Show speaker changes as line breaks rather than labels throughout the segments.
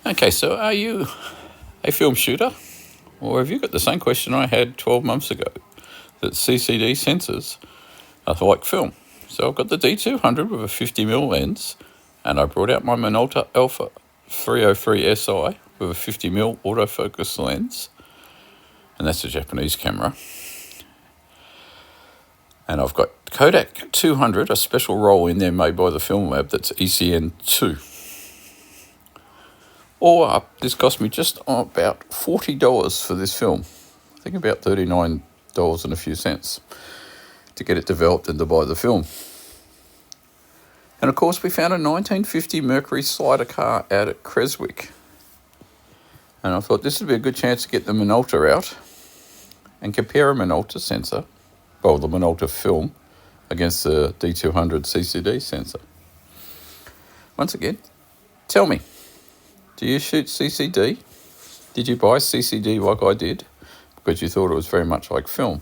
Okay, so are you a film shooter? Or have you got the same question I had 12 months ago, that CCD sensors are like film? So I've got the D200 with a 50mm lens, and I brought out my Minolta Alpha 303 SI with a 50mm autofocus lens, and that's a Japanese camera. And I've got Kodak 200, a special roll in there made by the Film Lab that's ECN2. All up, this cost me just about $40 for this film. I think about $39 and a few cents to get it developed and to buy the film. And of course, we found a 1950 Mercury slider car out at Creswick. And I thought this would be a good chance to get the Minolta out and compare a Minolta sensor, well, the Minolta film, against the D200 CCD sensor. Once again, tell me, do you shoot CCD? Did you buy CCD like I did because you thought it was very much like film?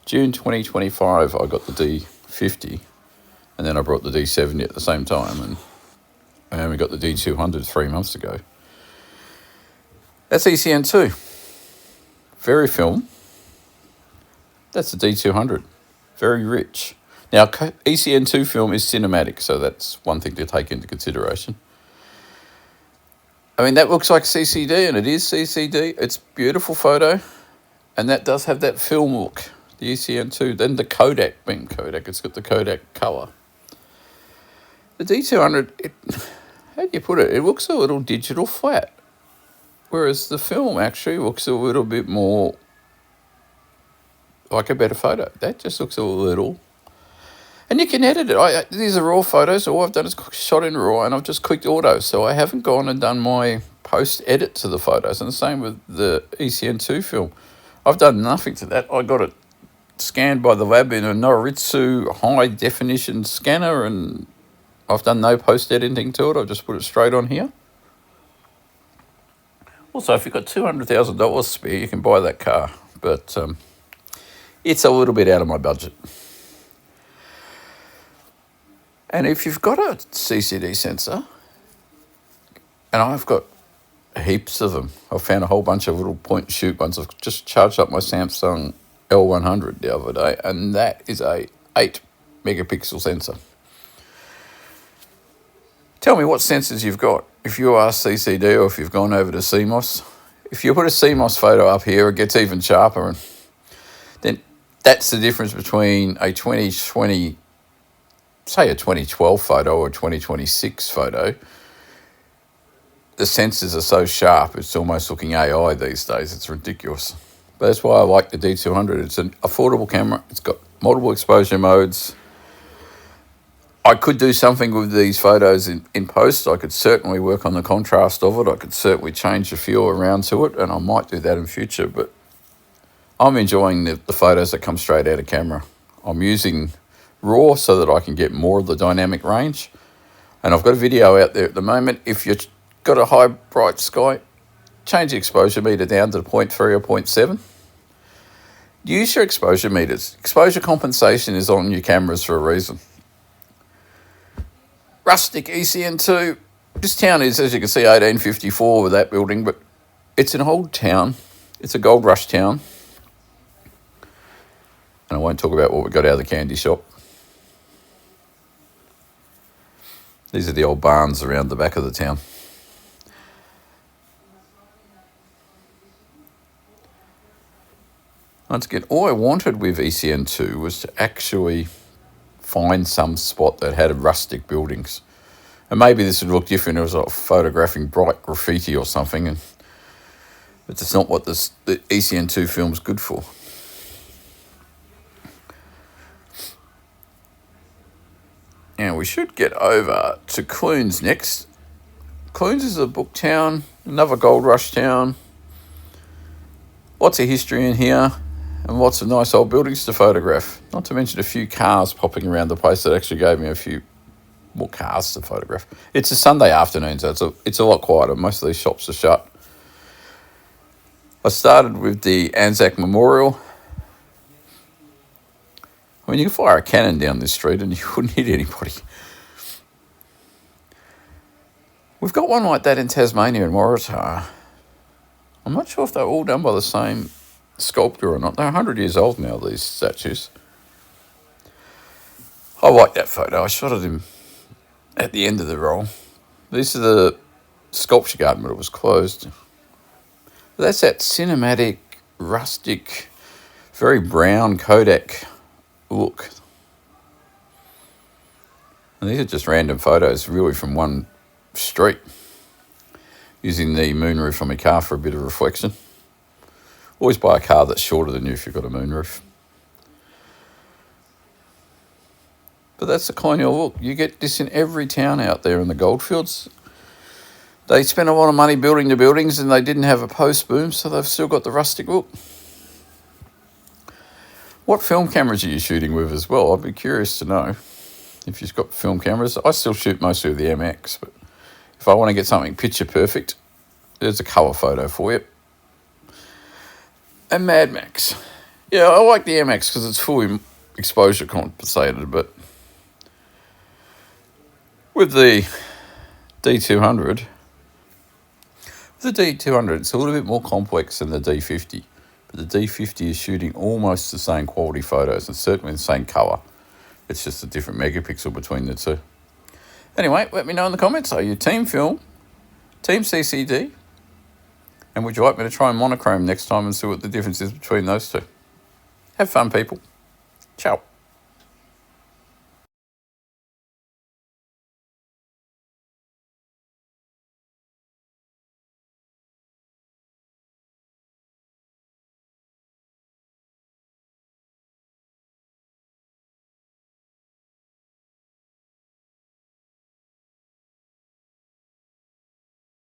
June 2025, I got the D50, and then I brought the D70 at the same time, and I only got the D200 3 months ago. That's ECN2. Very film. That's the D200. Very rich. Now, ECN2 film is cinematic, so that's one thing to take into consideration. I mean, that looks like CCD, and it is CCD. It's beautiful photo, and that does have that film look, the ECN2. Then the Kodak, being Kodak, it's got the Kodak colour. The D200, how do you put it? It looks a little digital flat, whereas the film actually looks a little bit more like a better photo. That just looks a little... And you can edit it. These are raw photos. All I've done is shot in RAW, and I've just clicked auto. So I haven't gone and done my post-edit to the photos. And the same with the ECN2 film. I've done nothing to that. I got it scanned by the lab in a Noritsu high-definition scanner, and I've done no post-editing to it. I've just put it straight on here. Also, if you've got $200,000 spare, you can buy that car. But it's a little bit out of my budget. And if you've got a CCD sensor, and I've got heaps of them. I've found a whole bunch of little point-and-shoot ones. I've just charged up my Samsung L100 the other day, and that is a 8-megapixel sensor. Tell me what sensors you've got. If you are CCD or if you've gone over to CMOS. If you put a CMOS photo up here, it gets even sharper. And then that's the difference between a 2020... say a 2012 photo or a 2026 photo. The sensors are so sharp, it's almost looking AI these days. It's ridiculous. But that's why I like the D200. It's an affordable camera. It's got multiple exposure modes. I could do something with these photos in post. I could certainly work on the contrast of it. I could certainly change a few around to it, and I might do that in future. But I'm enjoying the photos that come straight out of camera. I'm using RAW so that I can get more of the dynamic range. And I've got a video out there at the moment. If you've got a high bright sky, change the exposure meter down to 0.3 or 0.7. Use your exposure meters. Exposure compensation is on your cameras for a reason. Rustic ECN2. This town is, as you can see, 1854 with that building, but it's an old town. It's a gold rush town. And I won't talk about what we got out of the candy shop. These are the old barns around the back of the town. Once again, all I wanted with ECN2 was to actually find some spot that had rustic buildings. And maybe this would look different. It was like photographing bright graffiti or something. But it's not what the ECN2 film's good for. Now, we should get over to Clunes next. Clunes is a book town, another gold rush town. Lots of history in here, and lots of nice old buildings to photograph. Not to mention a few cars popping around the place that actually gave me a few more cars to photograph. It's a Sunday afternoon, so it's a lot quieter. Most of these shops are shut. I started with the ANZAC Memorial. I mean, you can fire a cannon down this street and you wouldn't hit anybody. We've got one like that in Tasmania in Waratah. I'm not sure if they're all done by the same sculptor or not. They're 100 years old now, these statues. I like that photo. I shot it at the end of the roll. This is the sculpture garden, but it was closed. But that's that cinematic, rustic, very brown Kodak look. And these are just random photos, really, from one street, using the moonroof on my car for a bit of reflection. Always buy a car that's shorter than you if you've got a moonroof. But that's the Colonial look. You get this in every town out there in the Goldfields. They spent a lot of money building the buildings and they didn't have a post boom, so they've still got the rustic look. What film cameras are you shooting with as well? I'd be curious to know if you've got film cameras. I still shoot mostly with the MX, but if I want to get something picture perfect, there's a colour photo for you. And Mad Max. Yeah, I like the MX because it's fully exposure compensated, but with the D200, it's a little bit more complex than the D50, but the D50 is shooting almost the same quality photos and certainly the same colour. It's just a different megapixel between the two. Anyway, let me know in the comments. Are you team film, team CCD? And would you like me to try monochrome next time and see what the difference is between those two? Have fun, people. Ciao.